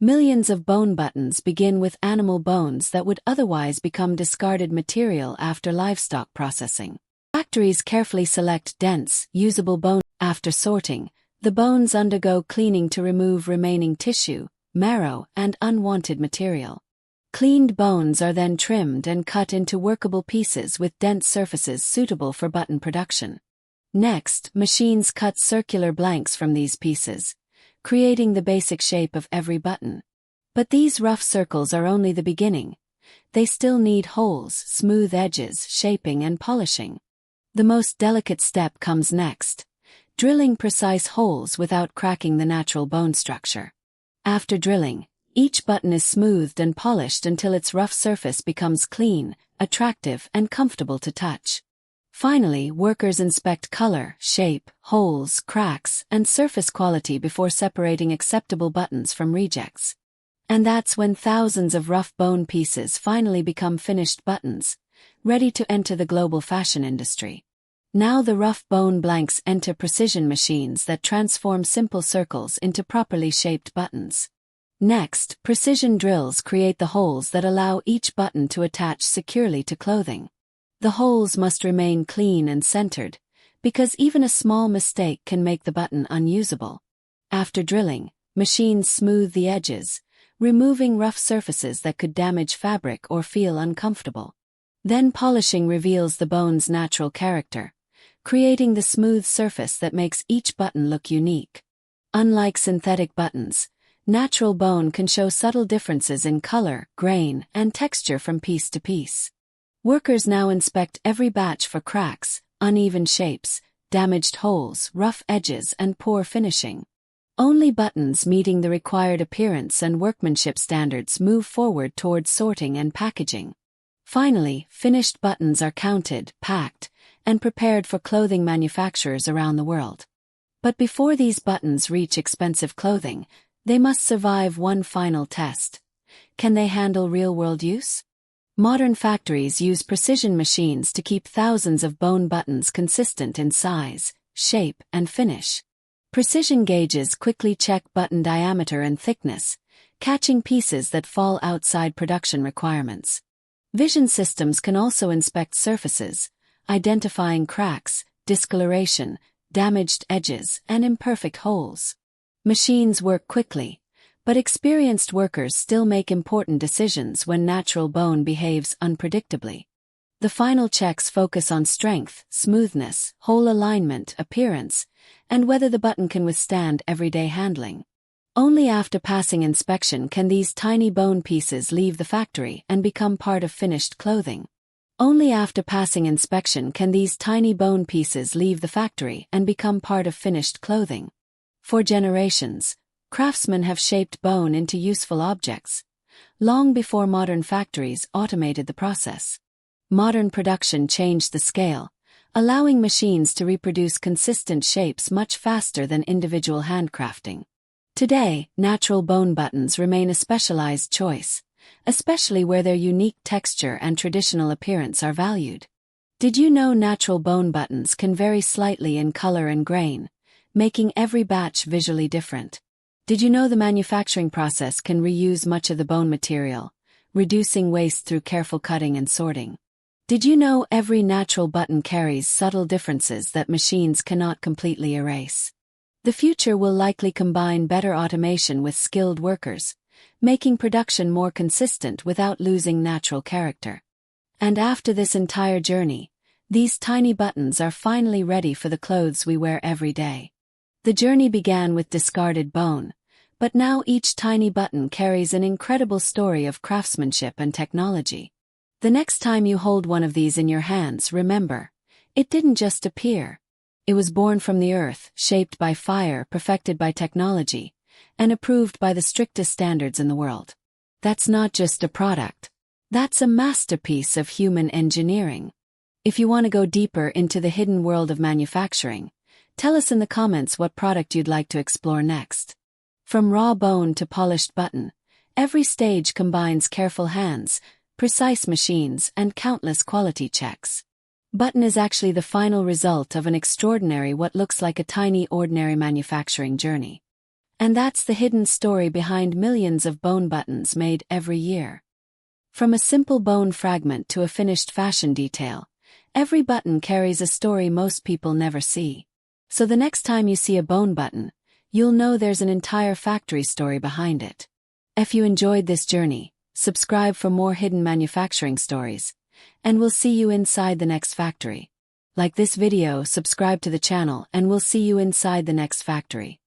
Millions of bone buttons begin with animal bones that would otherwise become discarded material after livestock processing. Factories carefully select dense, usable bones. After sorting, the bones undergo cleaning to remove remaining tissue, marrow, and unwanted material. Cleaned bones are then trimmed and cut into workable pieces with dense surfaces suitable for button production. Next, machines cut circular blanks from these pieces, creating the basic shape of every button. But these rough circles are only the beginning. They still need holes, smooth edges, shaping, and polishing. The most delicate step comes next: drilling precise holes without cracking the natural bone structure. After drilling, each button is smoothed and polished until its rough surface becomes clean, attractive, and comfortable to touch. Finally, workers inspect color, shape, holes, cracks, and surface quality before separating acceptable buttons from rejects. And that's when thousands of rough bone pieces finally become finished buttons, ready to enter the global fashion industry. Now the rough bone blanks enter precision machines that transform simple circles into properly shaped buttons. Next, precision drills create the holes that allow each button to attach securely to clothing. The holes must remain clean and centered, because even a small mistake can make the button unusable. After drilling, machines smooth the edges, removing rough surfaces that could damage fabric or feel uncomfortable. Then polishing reveals the bone's natural character, creating the smooth surface that makes each button look unique. Unlike synthetic buttons, natural bone can show subtle differences in color, grain, and texture from piece to piece. Workers now inspect every batch for cracks, uneven shapes, damaged holes, rough edges, and poor finishing. Only buttons meeting the required appearance and workmanship standards move forward towards sorting and packaging. Finally, finished buttons are counted, packed, and prepared for clothing manufacturers around the world. But before these buttons reach expensive clothing, they must survive one final test. Can they handle real-world use? Modern factories use precision machines to keep thousands of bone buttons consistent in size, shape, and finish. Precision gauges quickly check button diameter and thickness, catching pieces that fall outside production requirements. Vision systems can also inspect surfaces, identifying cracks, discoloration, damaged edges, and imperfect holes. Machines work quickly, but experienced workers still make important decisions when natural bone behaves unpredictably. The final checks focus on strength, smoothness, hole alignment, appearance, and whether the button can withstand everyday handling. Only after passing inspection can these tiny bone pieces leave the factory and become part of finished clothing. Only after passing inspection can these tiny bone pieces leave the factory and become part of finished clothing. For generations, craftsmen have shaped bone into useful objects, long before modern factories automated the process. Modern production changed the scale, allowing machines to reproduce consistent shapes much faster than individual handcrafting. Today, natural bone buttons remain a specialized choice, especially where their unique texture and traditional appearance are valued. Did you know natural bone buttons can vary slightly in color and grain, making every batch visually different? Did you know the manufacturing process can reuse much of the bone material, reducing waste through careful cutting and sorting? Did you know every natural button carries subtle differences that machines cannot completely erase? The future will likely combine better automation with skilled workers, making production more consistent without losing natural character. And after this entire journey, these tiny buttons are finally ready for the clothes we wear every day. The journey began with discarded bone, but now each tiny button carries an incredible story of craftsmanship and technology. The next time you hold one of these in your hands, remember, it didn't just appear. It was born from the earth, shaped by fire, perfected by technology, and approved by the strictest standards in the world. That's not just a product. That's a masterpiece of human engineering. If you want to go deeper into the hidden world of manufacturing, tell us in the comments what product you'd like to explore next. From raw bone to polished button, every stage combines careful hands, precise machines, and countless quality checks. Button is actually the final result of an extraordinary what looks like a tiny ordinary manufacturing journey. And that's the hidden story behind millions of bone buttons made every year. From a simple bone fragment to a finished fashion detail, every button carries a story most people never see. So the next time you see a bone button, you'll know there's an entire factory story behind it. If you enjoyed this journey, subscribe for more hidden manufacturing stories, and we'll see you inside the next factory. Like this video, subscribe to the channel, and we'll see you inside the next factory.